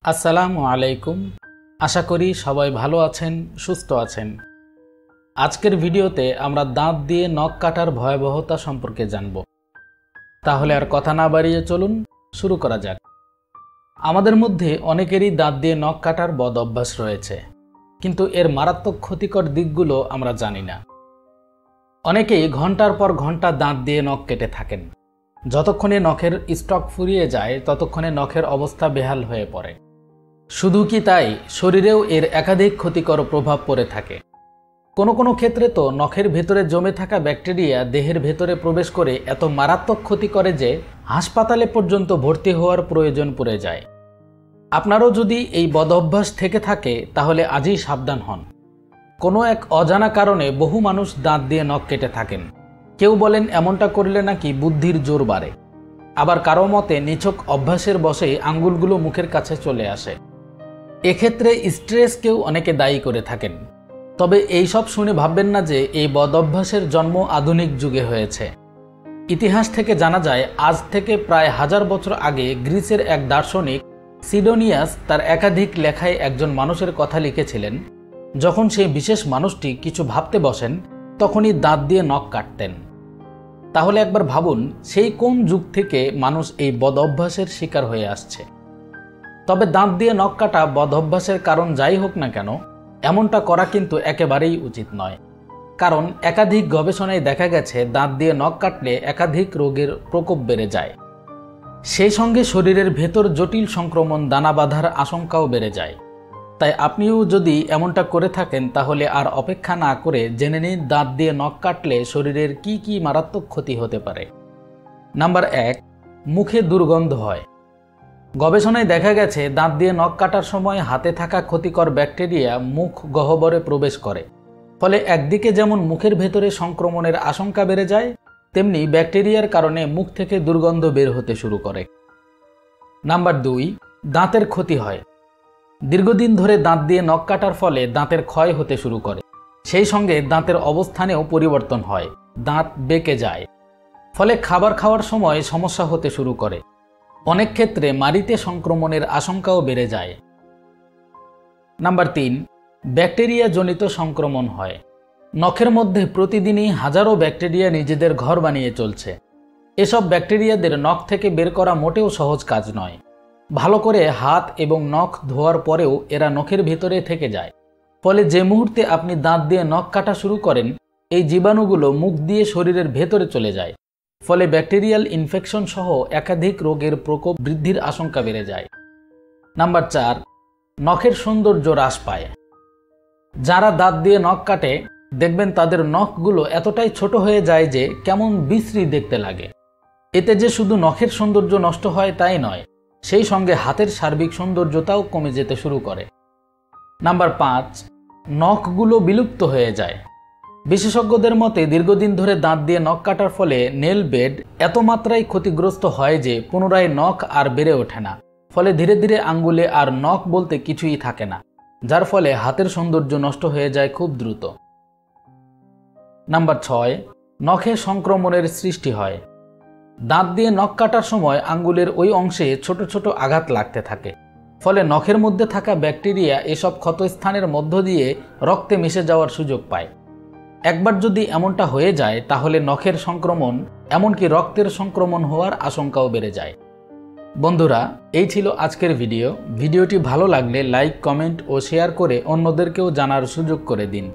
আসসালামু আলাইকুম। আশা করি সবাই ভালো আছেন, সুস্থ আছেন। আজকের ভিডিওতে আমরা দাঁত দিয়ে নখ কাটার ভয়াবহতা সম্পর্কে জানব। তাহলে আর কথা না বাড়িয়ে চলুন শুরু করা যাক। আমাদের মধ্যে অনেকেরই দাঁত দিয়ে নখ কাটার বদ অভ্যাস রয়েছে, কিন্তু এর মারাত্মক ক্ষতিকর দিকগুলো আমরা জানি না। অনেকেই ঘন্টার পর ঘন্টা দাঁত দিয়ে নখ কেটে থাকেন। যতক্ষণে নখের স্টক ফুরিয়ে যায় ততক্ষণে নখের অবস্থা বেহাল হয়ে পড়ে। শুধু কি তাই, শরীরেও এর একাধিক ক্ষতিকর প্রভাব পড়ে থাকে। কোনো কোনো ক্ষেত্রে তো নখের ভেতরে জমে থাকা ব্যাকটেরিয়া দেহের ভেতরে প্রবেশ করে এত মারাত্মক ক্ষতি করে যে হাসপাতালে পর্যন্ত ভর্তি হওয়ার প্রয়োজন পড়ে যায়। আপনারও যদি এই বদ অভ্যাস থেকে থাকে তাহলে আজই সাবধান হন। কোনো এক অজানা কারণে বহু মানুষ দাঁত দিয়ে নখ কেটে থাকেন। কেউ বলেন এমনটা করলে নাকি বুদ্ধির জোর বাড়ে, আবার কারো মতে নিছক অভ্যাসের বশেই আঙ্গুলগুলো মুখের কাছে চলে আসে। এক্ষেত্রে স্ট্রেসকেও অনেকে দায়ী করে থাকেন। তবে এই সব শুনে ভাববেন না যে এই বদ অভ্যাসের জন্ম আধুনিক যুগে হয়েছে। ইতিহাস থেকে জানা যায় আজ থেকে প্রায় 1000 বছর আগে গ্রিসের এক দার্শনিক সিডোনিয়াস তার একাধিক লেখায় একজন মানুষের কথা লিখেছিলেন। যখন সেই বিশেষ মানুষটি কিছু ভাবতে বসেন তখনই দাঁত দিয়ে নখ কাটতেন। তাহলে একবার ভাবুন, সেই কোন যুগ থেকে মানুষ এই বদ অভ্যাসের শিকার হয়ে আসছে। তবে দাঁত দিয়ে নখ কাটা বদ অভ্যাসের কারণ যাই হোক না কেন, এমনটা করা কিন্তু একেবারেই উচিত নয়। কারণ একাধিক গবেষণায় দেখা গেছে দাঁত দিয়ে নখ কাটলে একাধিক রোগের প্রকোপ বেড়ে যায়। সেই সঙ্গে শরীরের ভেতর জটিল সংক্রমণ দানা বাঁধার আশঙ্কাও বেড়ে যায়। তাই আপনিও যদি এমনটা করে থাকেন তাহলে আর অপেক্ষা না করে জেনে নিন দাঁত দিয়ে নখ কাটলে শরীরের কি কি মারাত্মক ক্ষতি হতে পারে। নাম্বার 1, মুখে দুর্গন্ধ হয়। গবেষণায় দেখা গেছে দাঁত দিয়ে নখ কাটার সময় হাতে থাকা ক্ষতিকর ব্যাকটেরিয়া মুখ গহ্বরে প্রবেশ করে। ফলে একদিকে যেমন মুখের ভেতরে সংক্রমণের আশঙ্কা বেড়ে যায়, তেমনি ব্যাকটেরিয়ার কারণে মুখ থেকে দুর্গন্ধ বের হতে শুরু করে। নাম্বার 2, দাঁতের ক্ষতি হয়। দীর্ঘদিন ধরে দাঁত দিয়ে নখ কাটার ফলে দাঁতের ক্ষয় হতে শুরু করে। সেই সঙ্গে দাঁতের অবস্থানেও পরিবর্তন হয়, দাঁত বেঁকে যায়। ফলে খাবার খাওয়ার সময় সমস্যা হতে শুরু করে। অনেক ক্ষেত্রে মাড়িতে সংক্রমণের আশঙ্কাও বেড়ে যায়। নাম্বার 3, ব্যাকটেরিয়া জনিত সংক্রমণ হয়। নখের মধ্যে প্রতিদিনই হাজারো ব্যাকটেরিয়া নিজেদের ঘর বানিয়ে চলছে। এসব ব্যাকটেরিয়াদের নখ থেকে বের করা মোটেও সহজ কাজ নয়। ভালো করে হাত এবং নখ ধোয়ার পরেও এরা নখের ভেতরে থেকে যায়। ফলে যে মুহূর্তে আপনি দাঁত দিয়ে নখ কাটা শুরু করেন, এই জীবাণুগুলো মুখ দিয়ে শরীরের ভেতরে চলে যায়। ফলে ব্যাকটেরিয়াল ইনফেকশন সহ একাধিক রোগের প্রকোপ বৃদ্ধির আশঙ্কা বেড়ে যায়। নাম্বার 4, নখের সৌন্দর্য হ্রাস পায়। যারা দাঁত দিয়ে নখ কাটে দেখবেন তাদের নখগুলো এতটাই ছোট হয়ে যায় যে কেমন বিশ্রী দেখতে লাগে। এতে যে শুধু নখের সৌন্দর্য নষ্ট হয় তাই নয়, সেই সঙ্গে হাতের সার্বিক সৌন্দর্যতাও কমে যেতে শুরু করে। নাম্বার 5, নখগুলো বিলুপ্ত হয়ে যায়। বিশেষজ্ঞদের মতে দীর্ঘদিন ধরে দাঁত দিয়ে নখ কাটার ফলে নেল বেড এত মাত্রায় ক্ষতিগ্রস্ত হয় যে পুনরায় নখ আর বেড়ে ওঠে না। ফলে ধীরে ধীরে আঙ্গুলে আর নখ বলতে কিছুই থাকে না, যার ফলে হাতের সৌন্দর্য নষ্ট হয়ে যায় খুব দ্রুত। নাম্বার 6, নখে সংক্রমণের সৃষ্টি হয়। দাঁত দিয়ে নখ কাটার সময় আঙ্গুলের ওই অংশে ছোট ছোট আঘাত লাগতে থাকে। ফলে নখের মধ্যে থাকা ব্যাকটেরিয়া এসব ক্ষতস্থানের মধ্য দিয়ে রক্তে মিশে যাওয়ার সুযোগ পায়। একবার যদি এমনটা হয়ে যায় তাহলে নখের সংক্রমণ, এমনকি রক্তের সংক্রমণ হওয়ার আশঙ্কাও বেড়ে যায়। বন্ধুরা, এই ছিল আজকের ভিডিওটি ভালো লাগলে লাইক, কমেন্ট ও শেয়ার করে অন্যদেরকেও জানার সুযোগ করে দিন।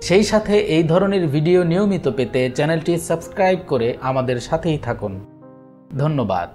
সেই সাথে এই ধরনের ভিডিও নিয়মিত পেতে চ্যানেলটি সাবস্ক্রাইব করে আমাদের সাথেই থাকুন। ধন্যবাদ।